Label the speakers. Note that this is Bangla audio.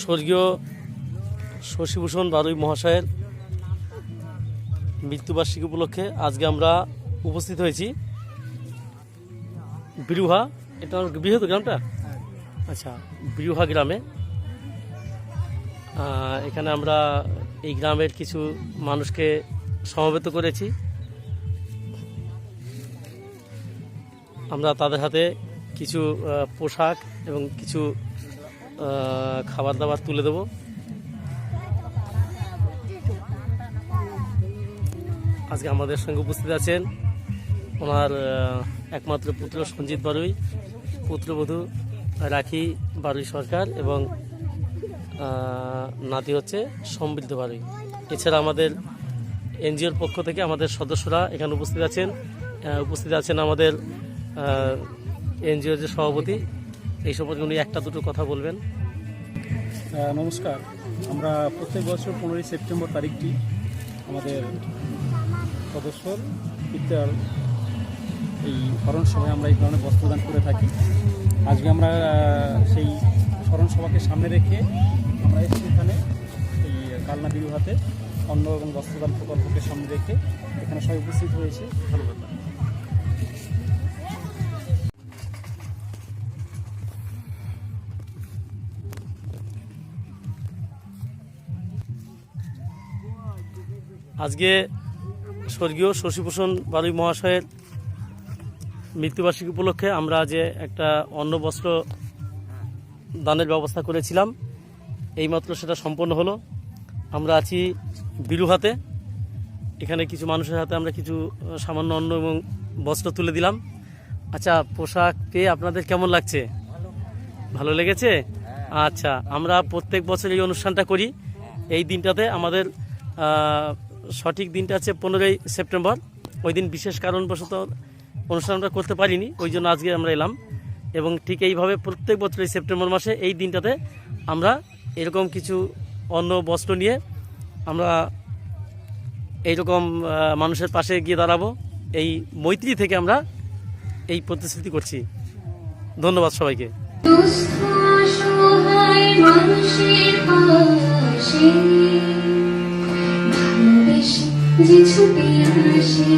Speaker 1: স্বর্গীয় শশীভূষণ বারুই মহাশয়ের মৃত্যুবার্ষিকী উপলক্ষে আজকে আমরা উপস্থিত হয়েছি বিরুহা, এটা বৃহৎ গ্রামটা, আচ্ছা বিরুহা গ্রামে। এখানে আমরা এই গ্রামের কিছু মানুষকে সমবেত করেছি। আমরা তাদের হাতে কিছু পোশাক এবং কিছু খাবার দাবার তুলে দেব। আজকে আমাদের সঙ্গে উপস্থিত আছেন ওনার একমাত্র পুত্র সঞ্জিত বারুই, পুত্রবধূ রাখি বারুই সরকার এবং নাতি হচ্ছে সমৃদ্ধ বারুই। এছাড়া আমাদের এনজিওর পক্ষ থেকে আমাদের সদস্যরা এখানে উপস্থিত আছেন আমাদের এনজিওর যে সভাপতি, এই সম্পর্কে উনি একটা দুটো কথা বলবেন।
Speaker 2: নমস্কার। আমরা প্রত্যেক বছর 15ই সেপ্টেম্বর তারিখটি আমাদের সদস্যর পিতার এই স্মরণ সভায় আমরা এই ধরনের বস্ত্রদান করে থাকি। আজকে আমরা সেই স্মরণ সভাকে সামনে রেখে আমরা এখানে এই কালনা বিরুহাতে অন্ন এবং বস্ত্রদান প্রকল্পকে সামনে রেখে এখানে সবাই উপস্থিত হয়েছে। ধন্যবাদ।
Speaker 1: আজকে স্বর্গীয় শশীভূষণ বারুই মহাশয়ের মৃত্যুবার্ষিকী উপলক্ষে আমরা যে একটা অন্ন বস্ত্র দানের ব্যবস্থা করেছিলাম, এইমাত্র সেটা সম্পন্ন হলো। আমরা আছি বিরুহাতে, এখানে কিছু মানুষের হাতে আমরা কিছু সামান্য অন্ন এবং বস্ত্র তুলে দিলাম। আচ্ছা, পোশাক পেয়ে আপনাদের কেমন লাগছে? ভালো লেগেছে? আচ্ছা, আমরা প্রত্যেক বছর এই অনুষ্ঠানটা করি। এই দিনটাতে আমাদের সঠিক দিনটা আছে 15ই সেপ্টেম্বর। ওই দিন বিশেষ কারণবশত অনুষ্ঠানটা করতে পারিনি, ওই জন্য আজকে আমরা এলাম। এবং ঠিক এইভাবে প্রত্যেক বছর এই সেপ্টেম্বর মাসে এই দিনটাতে আমরা এরকম কিছু অন্ন বস্ত্র নিয়ে আমরা এইরকম মানুষের পাশে গিয়ে দাঁড়াবো। এই মৈত্রী থেকে আমরা এই প্রতিশ্রুতি করছি। ধন্যবাদ সবাইকে। যে ছুটে আসে